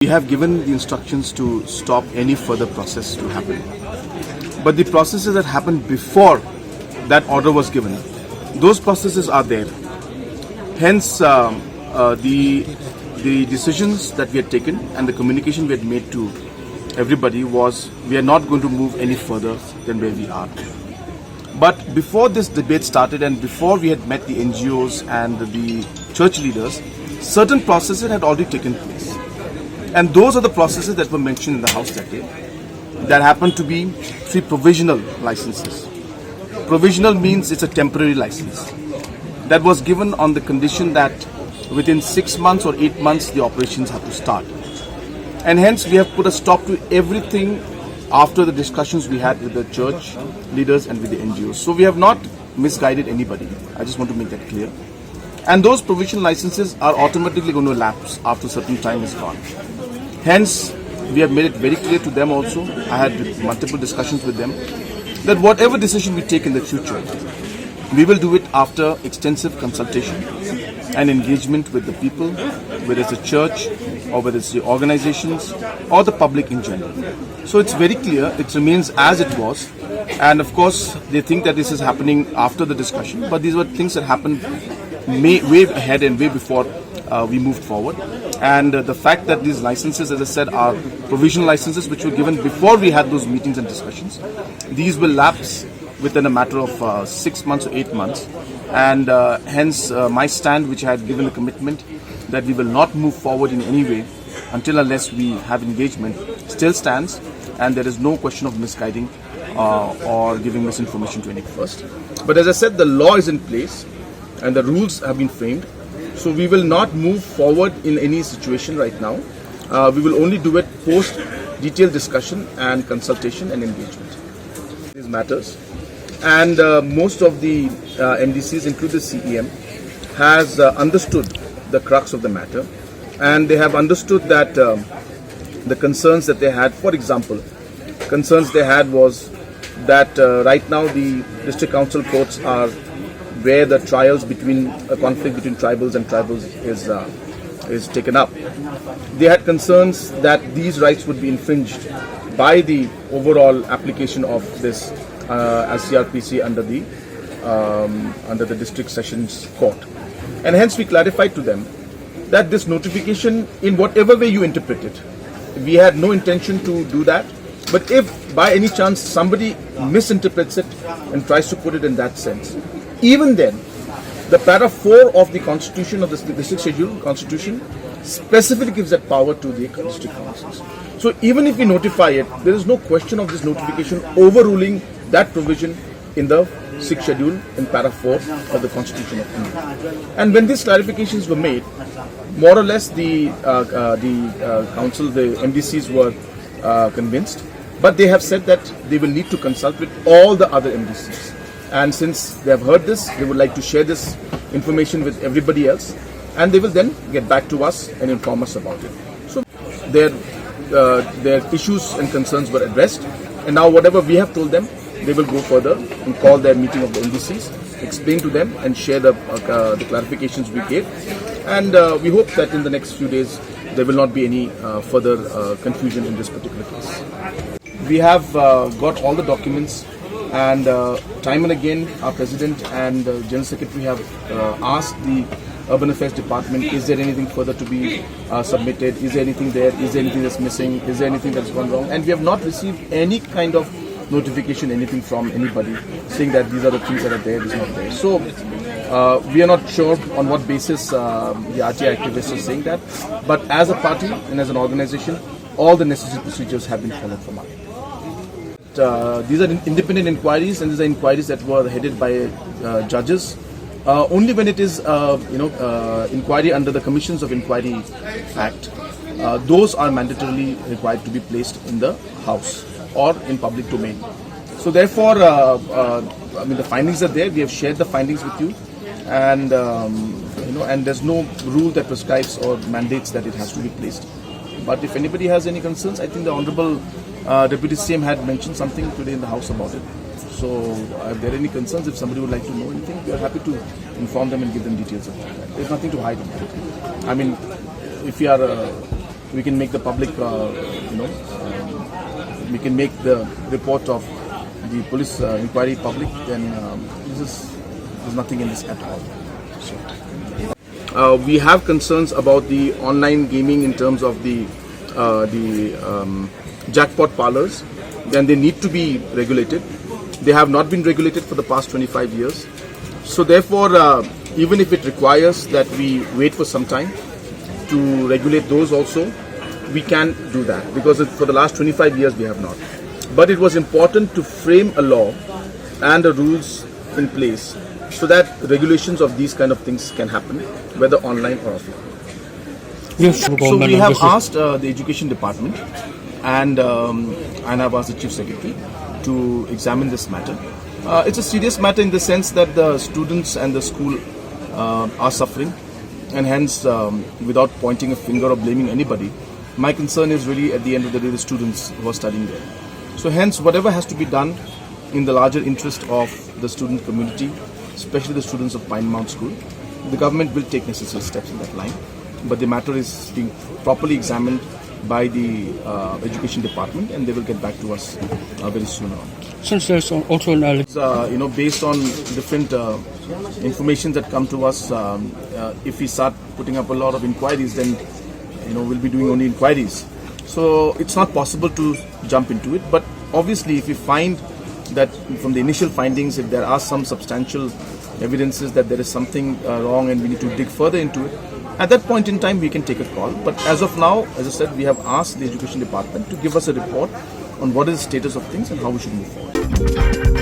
We have given the instructions to stop any further process to happen. But the processes that happened before that order was given, those processes are there. Hence, the decisions that we had taken and the communication we had made to everybody was we are not going to move any further than where we are. But before this debate started and before we had met the NGOs and the church leaders, certain processes had already taken place. And those are the processes that were mentioned in the House that day. That happened to be 3 provisional licenses. Provisional means it's a temporary license. That was given on the condition that within 6 months or 8 months the operations have to start. And hence we have put a stop to everything after the discussions we had with the church leaders and with the NGOs. So we have not misguided anybody. I just want to make that clear. And those provisional licenses are automatically going to lapse after a certain time is gone. Hence, we have made it very clear to them also. I had multiple discussions with them that whatever decision we take in the future, we will do it after extensive consultation and engagement with the people, whether it's the church or whether it's the organizations or the public in general. So it's very clear, it remains as it was. And of course, they think that this is happening after the discussion, but these were things that happened way ahead and way before we moved forward. And the fact that these licenses, as I said, are provisional licenses which were given before we had those meetings and discussions. These will lapse within a matter of 6 months or 8 months. And hence my stand, which I had given a commitment that we will not move forward in any way until unless we have engagement, still stands. And there is no question of misguiding or giving misinformation to any first. But as I said, the law is in place and the rules have been framed. So we will not move forward in any situation right now. We will only do it post detailed discussion and consultation and engagement. These matters. And most of the MDCs, including the CEM, has understood the crux of the matter. And they have understood that the concerns that they had, for example, concerns they had was that right now the district council courts are where the trials between a conflict between tribals and tribals is taken up. They had concerns that these rights would be infringed by the overall application of this as CRPC under the district sessions court. And hence we clarified to them that this notification, in whatever way you interpret it, we had no intention to do that. But if by any chance somebody misinterprets it and tries to put it in that sense, even then, the paragraph 4 of the constitution of the district schedule constitution specifically gives that power to the district councils. So even if we notify it, there is no question of this notification overruling that provision in the 6th schedule in paragraph 4 of the constitution of India. And when these clarifications were made, more or less the council, the MDCs were convinced, but they have said that they will need to consult with all the other MDCs. And since they have heard this, they would like to share this information with everybody else, and they will then get back to us and inform us about it. So their issues and concerns were addressed, and now whatever we have told them, they will go further and call their meeting of the MDCs, explain to them and share the clarifications we gave. And we hope that in the next few days there will not be any further confusion in this particular case. We have got all the documents. And time and again, our President and General Secretary have asked the Urban Affairs Department, is there anything further to be submitted? Is there anything there? Is there anything that's missing? Is there anything that's gone wrong? And we have not received any kind of notification, anything from anybody saying that these are the things that are there, this is not there. So we are not sure on what basis the RTI activists are saying that. But as a party and as an organization, all the necessary procedures have been followed from our end. These are independent inquiries, and these are inquiries that were headed by judges. Only when it is, inquiry under the Commissions of Inquiry Act, those are mandatorily required to be placed in the House or in public domain. So therefore, the findings are there. We have shared the findings with you, and and there's no rule that prescribes or mandates that it has to be placed. But if anybody has any concerns, I think the Honorable Deputy CM had mentioned something today in the House about it. So if there are any concerns, if somebody would like to know anything, we are happy to inform them and give them details of that. There's nothing to hide in that. I mean, if you are we can make the public, we can make the report of the police inquiry public, then there's nothing in this at all. We have concerns about the online gaming in terms of the jackpot parlors, and they need to be regulated. They have not been regulated for the past 25 years. So therefore, even if it requires that we wait for some time to regulate those also, we can do that, because for the last 25 years we have not. But it was important to frame a law and the rules in place so that regulations of these kind of things can happen, whether online or offline. Yes. So we have asked the education department and I've asked the chief secretary to examine this matter. It's a serious matter in the sense that the students and the school are suffering, and hence without pointing a finger or blaming anybody, my concern is really at the end of the day the students who are studying there. So hence whatever has to be done in the larger interest of the student community, especially the students of Pine Mount School, the government will take necessary steps in that line. But the matter is being properly examined by the education department, and they will get back to us very soon on. Since there's also an based on different information that come to us, if we start putting up a lot of inquiries, then we'll be doing only inquiries. So it's not possible to jump into it. But obviously, if we find that from the initial findings, if there are some substantial evidences that there is something wrong and we need to dig further into it, at that point in time we can take a call. But as of now, as I said, we have asked the education department to give us a report on what is the status of things and how we should move forward.